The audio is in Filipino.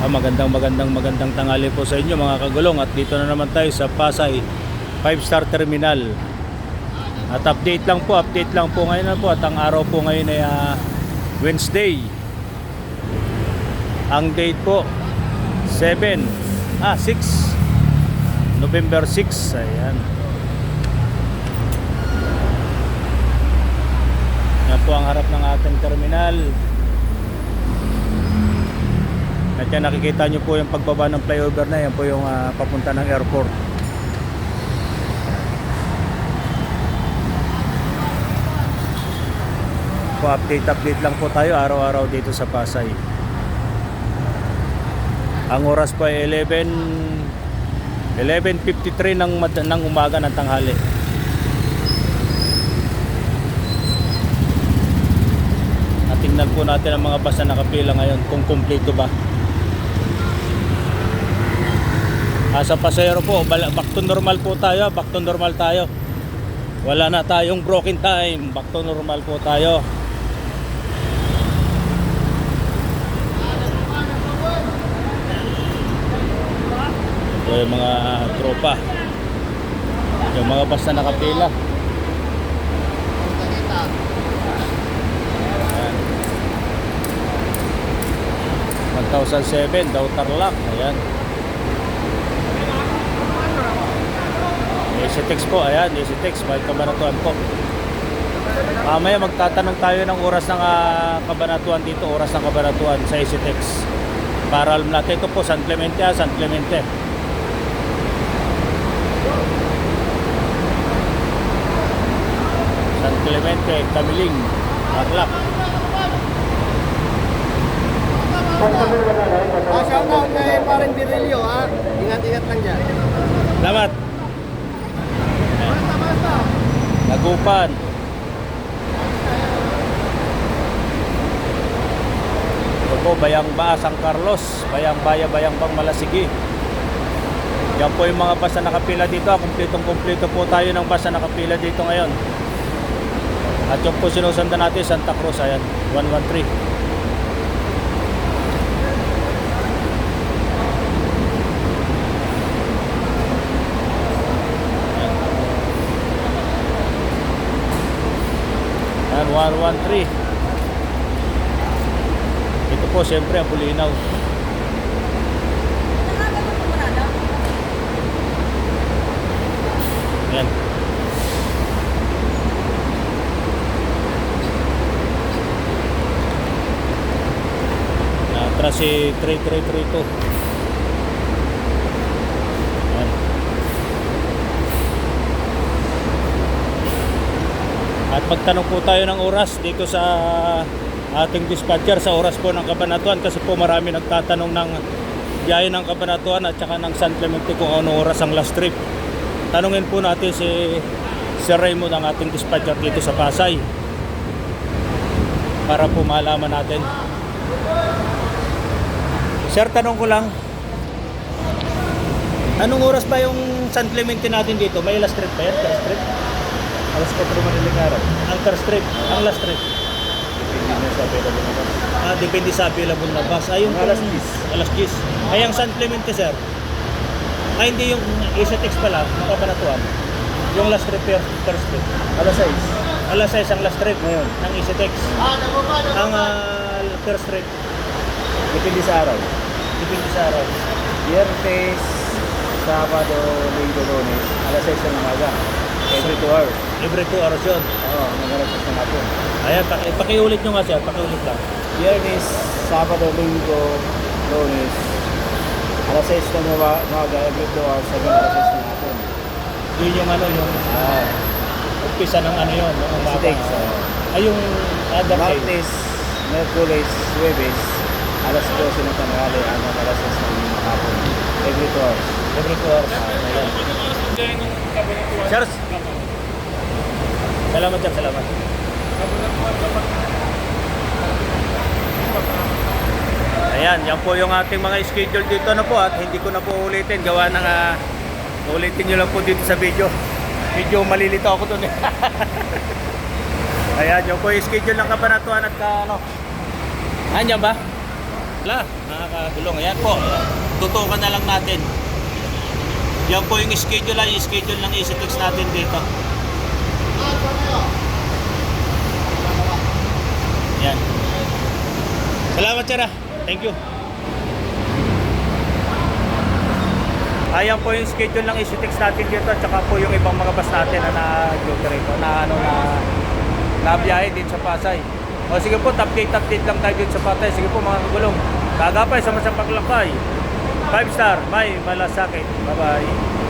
Magandang tanghali po sa inyo mga kagulong, at dito na naman tayo sa Pasay 5-star Terminal. At update lang po ngayon na po, at ang araw po ngayon ay Wednesday. Ang date po 6 November 6. Ayan. Yan po ang harap ng ating terminal. At yan, nakikita nyo po yung pagbaba ng flyover na yan po yung papunta ng airport. Po update lang po tayo araw-araw dito sa Pasay. Ang oras po ay 11:53 ng umaga ng tanghali. At tingnan po natin ang mga bus na nakapila ngayon kung kumpleto ba. Sa pasahero po, back to normal po tayo, wala na tayong broken time, back to normal po tayo. Ito yung mga tropa, yung mga bus na nakapila. 1007 daw Tarlac. Ayan. EasyTex po, ayan, EasyTex, may Cabanatuan po. Mamaya magtatanong tayo ng oras ng Cabanatuan dito, oras ng Cabanatuan sa EasyTex. Para alam natin ito po, San Clemente, San Clemente. San Clemente, Camiling, Tarlac. Shout out kay Parang Virilio, ha? Ingat-ingat lang dyan. Salamat. Nagupan. Ito po, Bayang-Baa, San Carlos, Bayang-Baya, Bayang-Bang, Malasigi. Yan po yung mga bus na nakapila dito. Kumpletong-kumpleto po tayo ng bus na nakapila dito ngayon. At yung po sinusundan natin, Santa Cruz, ayan, 113. Ayan, 113. Ito po, siyempre, ang Bulinaw. Ayan. Atras si 3332. Ayan. At magtanong po tayo ng oras dito sa ating dispatcher sa oras po ng Cabanatuan, kasi po marami nagtatanong ng biyahe ng Cabanatuan at saka ng San Clemente kung anong oras ang last trip. Tanungin po natin si Sir Raymond, ang ating dispatcher dito sa Pasay, para po malaman natin. Sir, tanong ko lang, anong oras ba yung San Clemente natin dito? May last trip ba yan? First trip? Alas 4 madaling araw. Ang first trip, ang last trip. Depende na sa available na bus. Depende sa available na bus. Yung Alas 10. Alas 10. Ay, ang San Clemente, sir. Hindi yung EasyTex pala, yung Cabanatuan. Yung last trip, first trip. Alas 6. Alas 6 ang last trip Ngayon. ng EasyTex. Ang first trip, Depende sa araw. depende sa araw. Biyernes, Sabado, Linggo, Lunes. Alas 6 ng umaga. Every 2 hours. Every 2 hours yun. Oo, nag-alas 6 ng hapon. Ayan, pakiulit nyo nga, sir. Pakiulit lang. Biyernes, Sabado, Linggo, Lunes. Alas 6 ng umaga, every 2 hours. Hanggang alas 6 ng hapon. Yun yung umpisa ng yun. Ng umaga. EasyTex. Ay, yung other day. Martes, Merkules, Huwebes. Alas 12 ng tanghali hanggang alas 6 ng hapon. Every 2 hours. Every 2 hours. Ayan. Sir, salamat, sir. Salamat. Ayan, yan po yung ating mga schedule dito na po, at hindi ko na po ulitin. Gawa ng ulitin nyo lang po dito sa video. Medyo malilito ako dun eh. Ayan, yung po yung schedule ng Cabanatuan at Andyan ba? Wala, nakakagulong. Ayan po, tutukan na lang natin. Yan po yung schedule ng EasyTex natin dito. Yan. Salamat, sir. Thank you. Ayan po yung schedule ng EasyTex natin dito at saka po yung ibang mga bus natin na na-operate na biyahe din sa Pasay. O sige po, update lang tayo dito sa Pasay. Sige po mga kagulong. Kagapay, sama sa paglakbay. 5 star, may malasakit. Bye-bye.